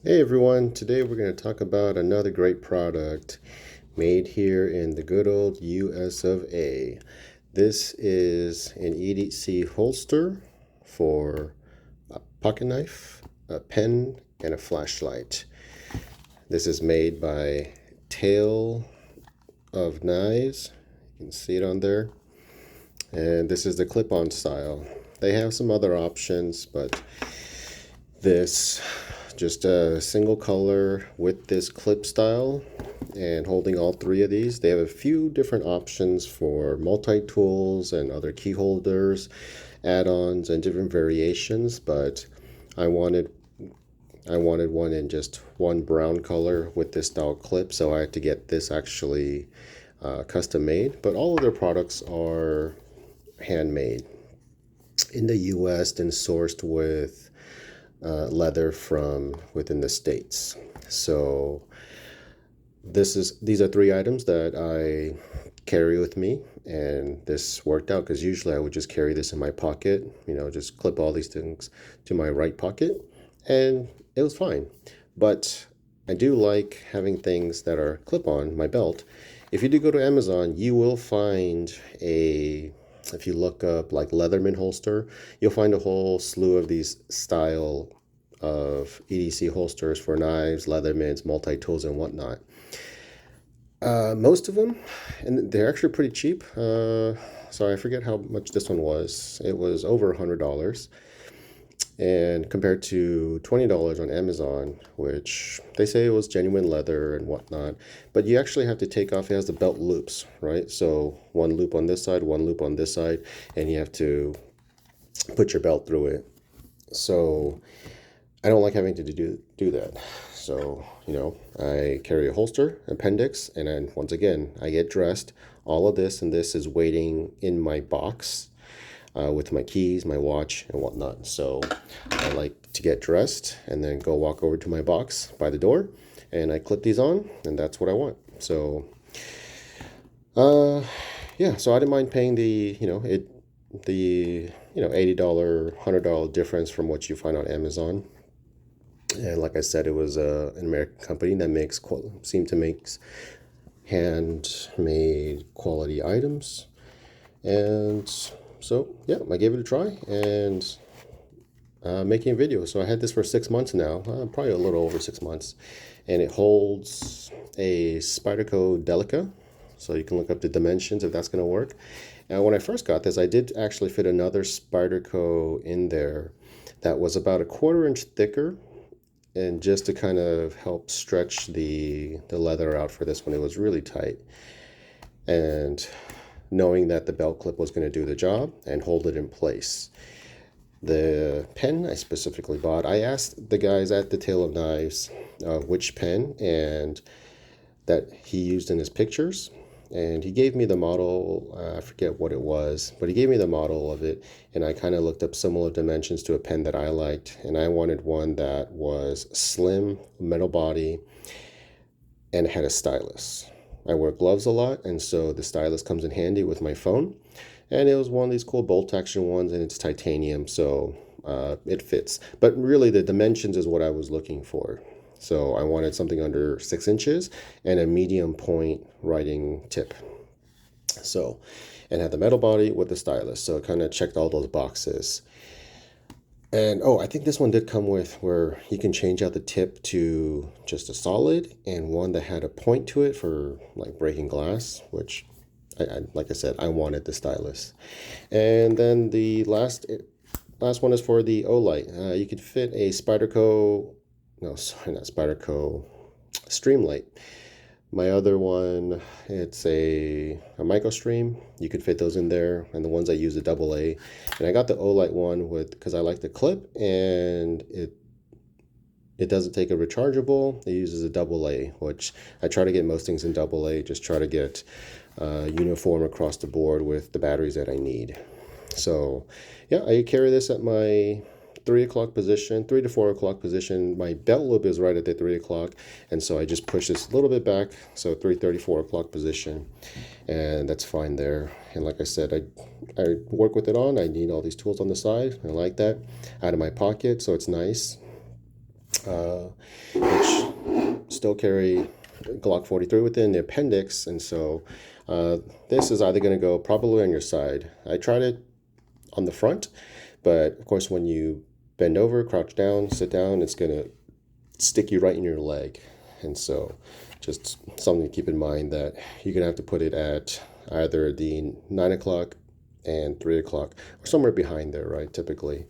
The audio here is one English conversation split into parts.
Hey everyone, today we're going to talk about another great product made here in the good old US of A. This is an EDC holster for a pocket knife, a pen, and a flashlight. This is made by Tail of Knives. You can see it on there. And this is the clip-on style. They have some other options, but this just a single color with this clip style and holding all three of these. They have a few different options for multi-tools and other key holders, add-ons, and different variations, but I wanted one in just one brown color with this style clip, so I had to get this actually custom made. But all of their products are handmade in the US and sourced with leather from within the States. So these are three items that I carry with me, and this worked out because usually I would just carry this in my pocket, just clip all these things to my right pocket, and it was fine. But I do like having things that are clip on my belt. If you do go to Amazon, you will find if you look up like Leatherman holster, you'll find a whole slew of these style of EDC holsters for knives, Leathermans, multi-tools, and whatnot. Most of them, and they're actually pretty cheap. So I forget how much this one was. It was over $100. And compared to $20 on Amazon, which they say it was genuine leather and whatnot, but you actually have to take off, it has the belt loops, right? So one loop on this side, one loop on this side, and you have to put your belt through it. So I don't like having to do that. So, I carry a holster, appendix, and then once again, I get dressed. All of this and this is waiting in my box with my keys, my watch, and whatnot. So I like to get dressed and then go walk over to my box by the door, and I clip these on, and that's what I want. So, yeah. So I didn't mind paying the $80, $100 difference from what you find on Amazon. And like I said, it was an American company that seemed to make handmade quality items, and so yeah, I gave it a try and making a video. So I had this for 6 months now, probably a little over 6 months, and it holds a Spyderco Delica. So you can look up the dimensions if that's going to work. And when I first got this, I did actually fit another Spyderco in there that was about a 1/4 inch thicker. And just to kind of help stretch the leather out for this one, it was really tight. And knowing that the belt clip was going to do the job and hold it in place. The pen I specifically bought, I asked the guys at the Tale of Knives which pen and that he used in his pictures. And he gave me the model, I forget what it was, but he gave me the model of it, and I kind of looked up similar dimensions to a pen that I liked, and I wanted one that was slim, metal body, and had a stylus. I wear gloves a lot, and so the stylus comes in handy with my phone, and it was one of these cool bolt action ones, and it's titanium, so it fits. But really the dimensions is what I was looking for. So I wanted something under 6 inches and a medium point writing tip. So, and had the metal body with the stylus. So it kind of checked all those boxes. And oh, I think this one did come with where you can change out the tip to just a solid and one that had a point to it for like breaking glass, which like I said, I wanted the stylus. And then the last one is for the O-Light. You could fit a Spyderco. No, sorry, not Spyderco, Streamlight. My other one, it's a MicroStream. You could fit those in there, and the ones I use a AA. And I got the O-Light one because I like the clip, and it doesn't take a rechargeable. It uses a AA, which I try to get most things in AA. Just try to get uniform across the board with the batteries that I need. So yeah, I carry this at my 3 o'clock position, 3 to 4 o'clock position. My belt loop is right at the 3 o'clock, and so I just push this a little bit back, so 3:30, 4 o'clock position, and that's fine there. And like I said, I work with it on. I need all these tools on the side. I like that out of my pocket, so it's nice. which still carry Glock 43 within the appendix, and so this is either going to go probably on your side. I tried it on the front, but of course when you bend over, crouch down, sit down, it's going to stick you right in your leg. And so just something to keep in mind, that you're going to have to put it at either the 9 o'clock and 3 o'clock, or somewhere behind there, right, typically.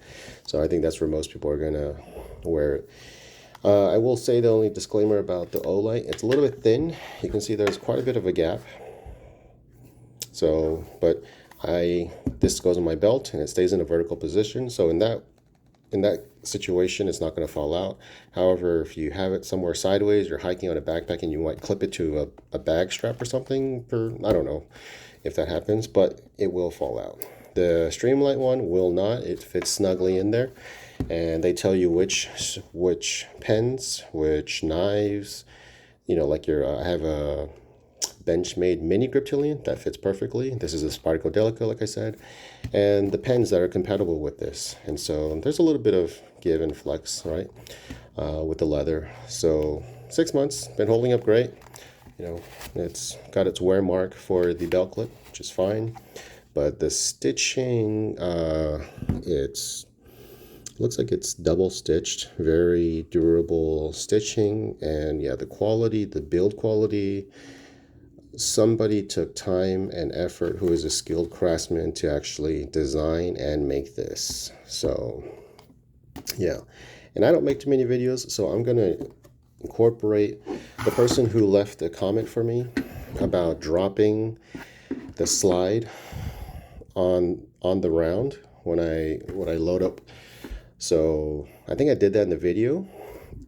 So I think that's where most people are going to wear it. I will say the only disclaimer about the O-light, it's a little bit thin. You can see there's quite a bit of a gap. So, but this goes on my belt and it stays in a vertical position. So in that situation, it's not going to fall out. However, if you have it somewhere sideways, you're hiking on a backpack and you might clip it to a bag strap or something, I don't know if that happens, but it will fall out. The Streamlight one will not. It fits snugly in there, and they tell you which pens, which knives, like I have a Benchmade mini griptilian that fits perfectly. This is a Spyderco Delica, like I said, and the pens that are compatible with this. And so there's a little bit of give and flex, right, with the leather. So 6 months, been holding up great. It's got its wear mark for the belt clip, which is fine, but the stitching, looks like it's double stitched, very durable stitching, and yeah, the quality, the build quality. Somebody took time and effort, who is a skilled craftsman, to actually design and make this. So yeah, and I don't make too many videos, so I'm gonna incorporate the person who left a comment for me about dropping the slide on the round when I load up. So I think I did that in the video,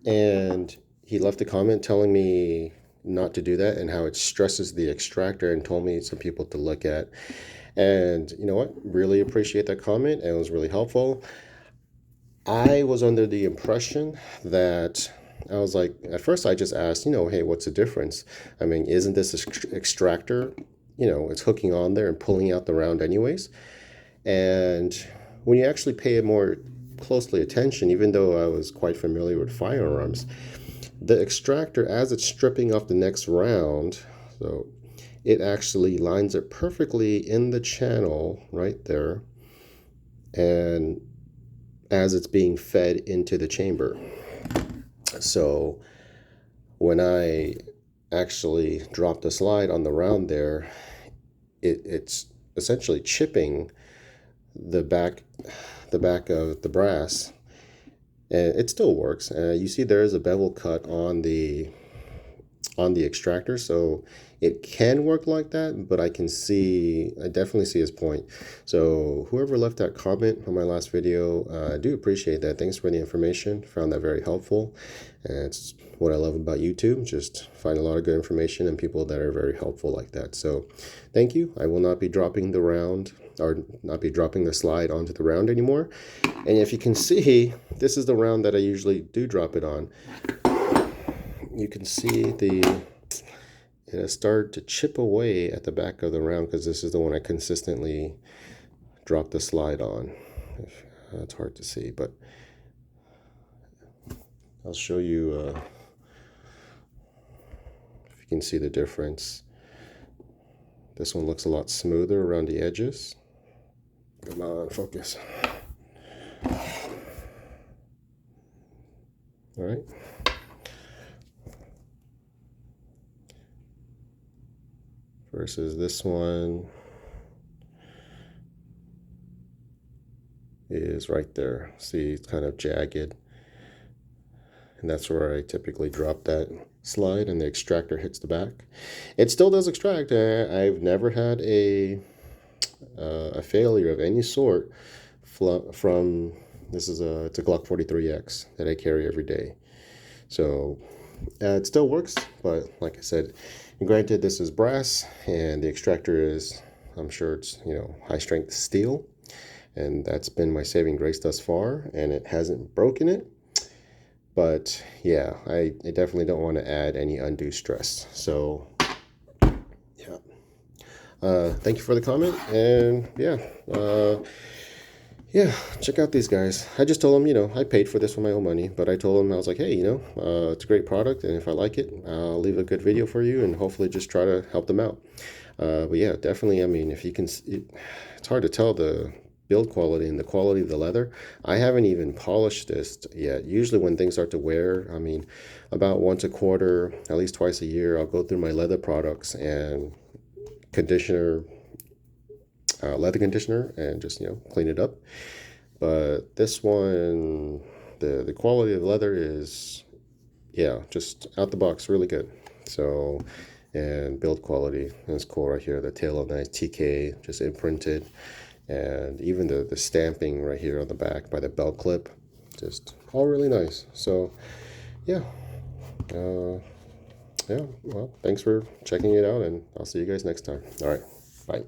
and he left a comment telling me not to do that and how it stresses the extractor, and told me some people to look at. And you know what, really appreciate that comment, and it was really helpful. I was under the impression that, I was like, at first I just asked, hey, what's the difference? I mean, isn't this extractor, it's hooking on there and pulling out the round anyways? And when you actually pay more closely attention, even though I was quite familiar with firearms, the extractor, as it's stripping off the next round, so it actually lines it perfectly in the channel right there, and as it's being fed into the chamber. So when I actually drop the slide on the round there, it's essentially chipping the back of the brass, and it still works. You see there is a bevel cut on the extractor, so it can work like that, but I definitely see his point. So whoever left that comment on my last video, I do appreciate that. Thanks for the information. Found that very helpful. And it's what I love about YouTube, just find a lot of good information and people that are very helpful like that. So thank you. I will not be dropping the round, or not be dropping the slide onto the round anymore. And if you can see, this is the round that I usually do drop it on. You can see it has started to chip away at the back of the round, because this is the one I consistently drop the slide on. It's hard to see, but I'll show you if you can see the difference. This one looks a lot smoother around the edges. Come on, focus. All right. Versus this one is right there. See, it's kind of jagged. And that's where I typically drop that slide, and the extractor hits the back. It still does extract. I've never had a failure of any sort from it's a Glock 43X that I carry every day. So it still works, but like I said, granted, this is brass, and the extractor is, I'm sure it's, high strength steel, and that's been my saving grace thus far, and it hasn't broken it. But yeah, I definitely don't want to add any undue stress. So yeah, thank you for the comment, and yeah, Yeah, check out these guys. I just told them, I paid for this with my own money, but I told them, I was like, hey, it's a great product, and if I like it, I'll leave a good video for you, and hopefully just try to help them out. But yeah, definitely, I mean, if you can, it's hard to tell the build quality and the quality of the leather. I haven't even polished this yet. Usually when things start to wear, I mean, about once a quarter, at least twice a year, I'll go through my leather products and conditioner, leather conditioner, and just, clean it up. But this one, the quality of the leather is, yeah, just out the box, really good. So, and build quality is cool right here. The tail of nice TK, just imprinted, and even the stamping right here on the back by the belt clip, just all really nice. So, yeah, uh, yeah. Well, thanks for checking it out, and I'll see you guys next time. All right, bye.